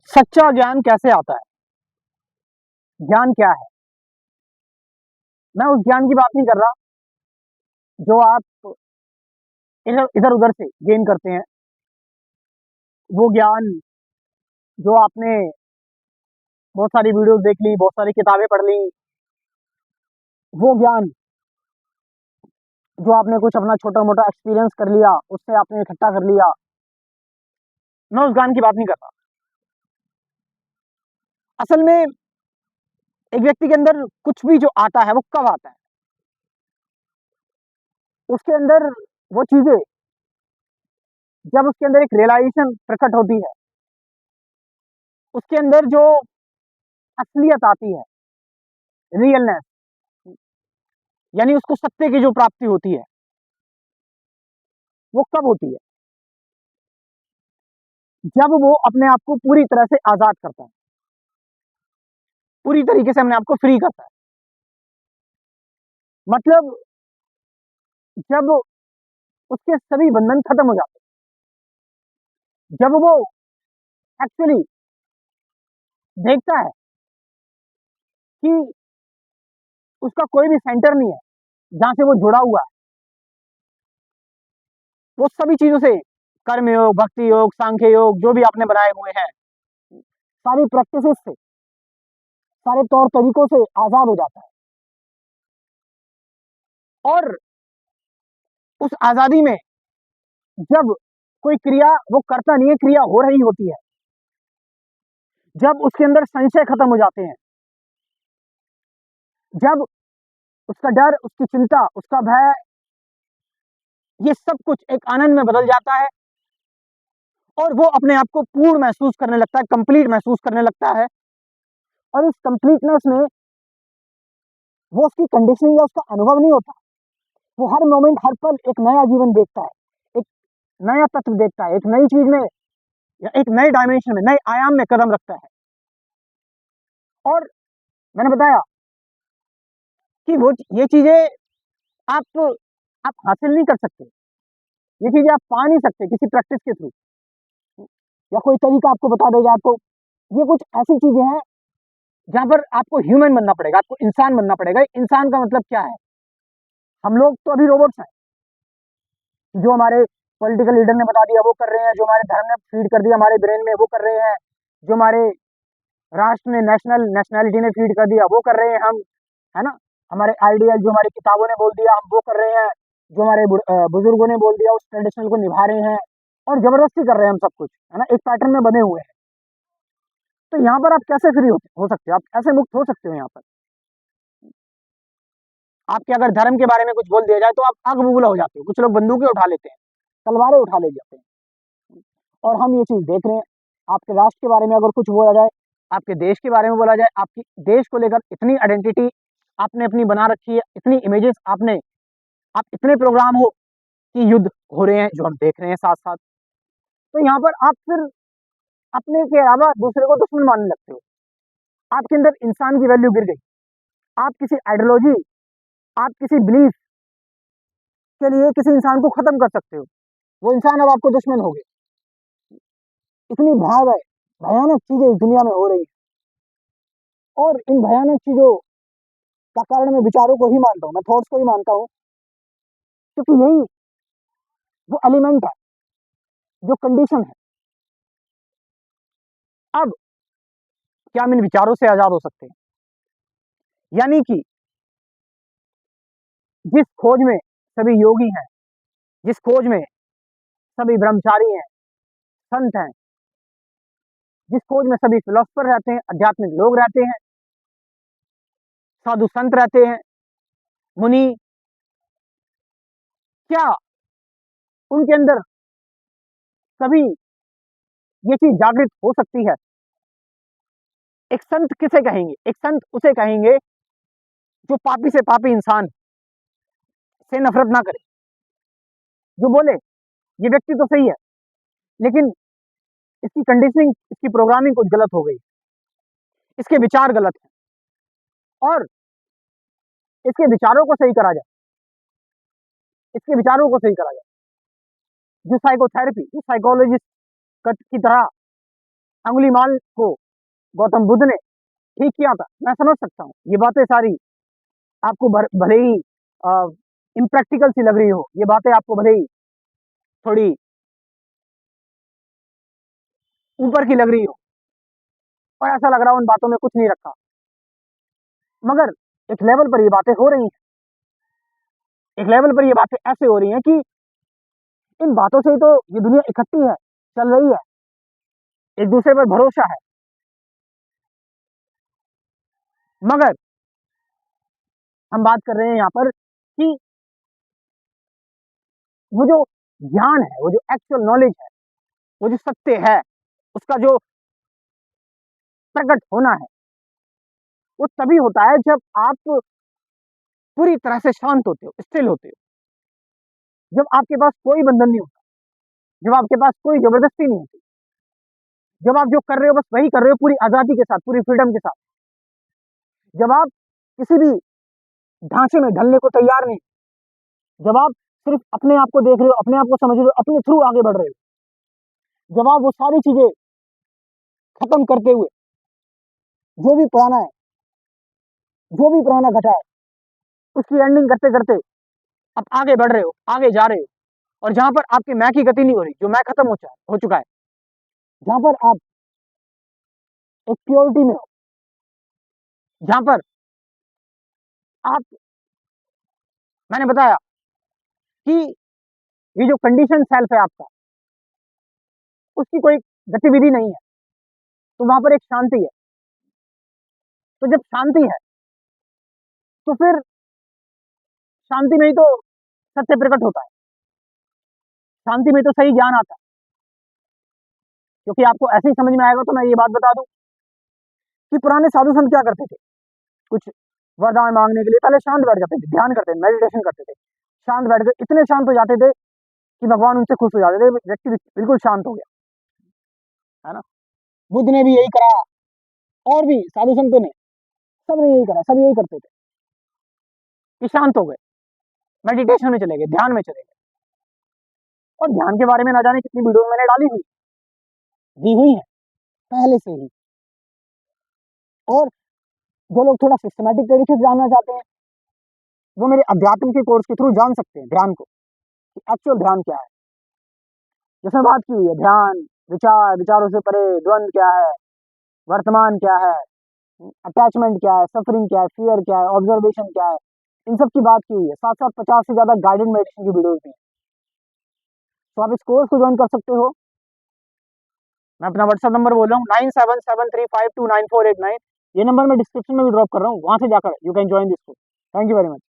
सच्चा ज्ञान कैसे आता है? ज्ञान क्या है? मैं उस ज्ञान की बात नहीं कर रहा जो आप इधर इधर उधर से गेन करते हैं। वो ज्ञान जो आपने बहुत सारी वीडियोस देख ली, बहुत सारी किताबें पढ़ ली, वो ज्ञान जो आपने कुछ अपना छोटा मोटा एक्सपीरियंस कर लिया, उससे आपने इकट्ठा कर लिया। मैं उस ज्ञान की बात नहीं कर रहा। असल में एक व्यक्ति के अंदर कुछ भी जो आता है वो कब आता है? उसके अंदर वो चीजें जब उसके अंदर एक रियलाइजेशन प्रकट होती है, उसके अंदर जो असलियत आती है, रियलनेस, यानी उसको सत्य की जो प्राप्ति होती है, वो कब होती है? जब वो अपने आप को पूरी तरह से आजाद करता है, पूरी तरीके से अपने आप को फ्री करता है। मतलब जब उसके सभी बंधन खत्म हो जाते हैं, जब वो एक्चुअली देखता है कि उसका कोई भी सेंटर नहीं है जहां से वो जुड़ा हुआ है, वो सभी चीजों से, कर्म योग, भक्ति योग, सांख्य योग, जो भी आपने बनाए हुए हैं, सारी प्रैक्टिसेस से, सारे तौर तरीकों से आजाद हो जाता है। और उस आजादी में जब कोई क्रिया वो करता नहीं है, क्रिया हो रही होती है, जब उसके अंदर संशय खत्म हो जाते हैं, जब उसका डर, उसकी चिंता, उसका भय, ये सब कुछ एक आनंद में बदल जाता है और वो अपने आप को पूर्ण महसूस करने लगता है, कंप्लीट महसूस करने लगता है। और इस कंप्लीटनेस में वो उसकी कंडीशनिंग या उसका अनुभव नहीं होता, वो हर मोमेंट, हर पल एक नया जीवन देखता है, एक नया तत्व देखता है, एक नई चीज में या एक नए डायमेंशन में, नए आयाम में कदम रखता है। और मैंने बताया कि वो ये चीजें आप आप हासिल नहीं कर सकते, ये चीजें आप पा नहीं सकते किसी प्रैक्टिस के थ्रू, या कोई तरीका आपको बता देगा आपको। ये कुछ ऐसी चीजें हैं जहां पर आपको ह्यूमन बनना पड़ेगा, आपको इंसान बनना पड़ेगा। इंसान का मतलब क्या है? हम लोग तो अभी रोबोट्स हैं, जो हमारे पॉलिटिकल लीडर ने बता दिया वो कर रहे हैं, जो हमारे धर्म ने फीड कर दिया हमारे ब्रेन में वो कर रहे हैं, जो हमारे राष्ट्र ने, नेशनैलिटी ने फीड कर दिया वो कर रहे हैं हम, है ना? हमारे आइडियल जो हमारी किताबों ने बोल दिया हम वो कर रहे हैं, जो हमारे बुजुर्गों ने बोल दिया उस ट्रेडिशनल को निभा रहे हैं, और जबरदस्ती कर रहे हैं हम सब कुछ, है ना? एक पैटर्न में बने हुए हैं। तो यहाँ पर आप कैसे फ्री हो सकते हो, आप कैसे मुक्त हो सकते हो? यहाँ पर आपके अगर धर्म के बारे में कुछ बोल दिया जाए तो आप आग बबूला हो जाते हो, कुछ लोग बंदूकें उठा लेते हैं, तलवारें उठा ले जाते हैं। और हम ये चीज देख रहे हैं। आपके राष्ट्र के बारे में अगर कुछ बोला जाए, आपके देश के बारे में बोला जाए, आपकी देश को लेकर इतनी आइडेंटिटी आपने अपनी बना रखी है, इतनी इमेजेस आपने, आप इतने प्रोग्राम हो कि युद्ध हो रहे हैं जो हम देख रहे हैं साथ साथ। तो यहाँ पर आप फिर अपने के अलावा दूसरे को दुश्मन मानने लगते हो, आपके अंदर इंसान की वैल्यू गिर गई। आप किसी आइडियोलॉजी, आप किसी बिलीफ के लिए किसी इंसान को खत्म कर सकते हो, वो इंसान अब आपको दुश्मन हो गए। इतनी भयानक चीजें इस दुनिया में हो रही है, और इन भयानक चीजों का कारण मैं विचारों को ही मानता हूँ, मैं थॉट्स को ही मानता हूँ, क्योंकि यही वो एलिमेंट है, जो कंडीशन है। अब क्या हम इन विचारों से आजाद हो सकते हैं? यानी कि जिस खोज में सभी योगी हैं, जिस खोज में सभी ब्रह्मचारी हैं, संत हैं, जिस खोज में सभी फिलोसफर रहते हैं, आध्यात्मिक लोग रहते हैं, साधु संत रहते हैं, मुनि, क्या उनके अंदर कभी ये चीज जागृत हो सकती है? एक संत किसे कहेंगे? एक संत उसे कहेंगे जो पापी से पापी इंसान से नफरत ना करे, जो बोले ये व्यक्ति तो सही है लेकिन इसकी कंडीशनिंग, इसकी प्रोग्रामिंग कुछ गलत हो गई, इसके विचार गलत है, और इसके विचारों को सही करा जाए, इसके विचारों को सही करा जाए। जो साइकोथेरेपी, जो साइकोलॉजिस्ट की तरह अंगुलीमाल को गौतम बुद्ध ने ठीक किया था, मैं समझ सकता हूँ। ये बातें सारी आपको भले ही इम्प्रैक्टिकल सी लग रही हो, ये बातें आपको भले ही थोड़ी ऊपर की लग रही हो, और ऐसा लग रहा हो उन बातों में कुछ नहीं रखा, मगर एक लेवल पर ये बातें हो रही हैं, एक लेवल पर ये बातें ऐसे हो रही हैं कि इन बातों से ही तो ये दुनिया इकट्ठी है, चल रही है, एक दूसरे पर भरोसा है। मगर हम बात कर रहे हैं यहाँ पर कि वो जो ज्ञान है, वो जो एक्चुअल नॉलेज है, वो जो सत्य है, उसका जो प्रकट होना है, वो तभी होता है जब आप पूरी तरह से शांत होते हो, स्थिर होते हो, जब आपके पास कोई बंधन नहीं होता, जब आपके पास कोई जबरदस्ती नहीं होती, जब आप जो कर रहे हो बस वही कर रहे हो पूरी आजादी के साथ, पूरी फ्रीडम के साथ, जब आप किसी भी ढांचे में ढलने को तैयार नहीं, जब आप सिर्फ अपने आप को देख रहे हो, अपने आप को समझ रहे हो, अपने थ्रू आगे बढ़ रहे हो, जब आप वो सारी चीजें खत्म करते हुए, जो भी पुराना है, जो भी पुराना घटा है, उसकी एंडिंग करते करते आप आगे बढ़ रहे हो, आगे जा रहे हो, और जहां पर आपकी मैं की गति नहीं हो रही, जो मैं खत्म हो चुका है, जहां पर आप एक प्योरिटी में हो, जहां पर आप, मैंने बताया कि ये जो कंडीशन सेल्फ है आपका, उसकी कोई गतिविधि नहीं है, तो वहां पर एक शांति है। तो जब शांति है, तो फिर शांति में ही तो सत्य प्रकट होता है, शांति में तो सही ज्ञान आता है। क्योंकि आपको ऐसे ही समझ में आएगा, तो मैं ये बात बता दूं कि पुराने साधु संत क्या करते थे, कुछ वरदान मांगने के लिए पहले शांत बैठ जाते थे, ध्यान करते थे, मेडिटेशन करते थे, शांत बैठ गए, इतने शांत हो जाते थे कि भगवान उनसे खुश हो जाते थे, व्यक्ति बिल्कुल शांत हो गया, है ना। बुद्ध ने भी यही करा, और भी साधु संतों ने, सब ने यही करा, सब यही करते थे कि शांत हो गए, मेडिटेशन में चले गए, ध्यान में चले गए। और ध्यान के बारे में ना जाने कितनी वीडियो मैंने डाली हुई, दी हुई है पहले से ही। और जो लोग थोड़ा सिस्टमैटिक तरीके से जानना चाहते हैं, वो मेरे अध्यात्म के कोर्स के थ्रू जान सकते हैं ध्यान को, कि एक्चुअल ध्यान क्या है, जिसमें बात की हुई है ध्यान, विचार, विचारों से परे द्वंद क्या है, वर्तमान क्या है, अटैचमेंट क्या है, सफरिंग क्या है, फियर क्या है, ऑब्जर्वेशन क्या है, इन सब की बात की हुई है। साथ साथ 50 से ज्यादा गाइडेड मेडिटेशन की वीडियोस भी हैं, तो आप इस कोर्स को ज्वाइन कर सकते हो। मैं अपना व्हाट्सअप नंबर बोल रहा हूँ 9773529489, ये नंबर मैं डिस्क्रिप्शन में भी ड्रॉप कर रहा हूँ, वहां से जाकर you can join this course. Thank you very much.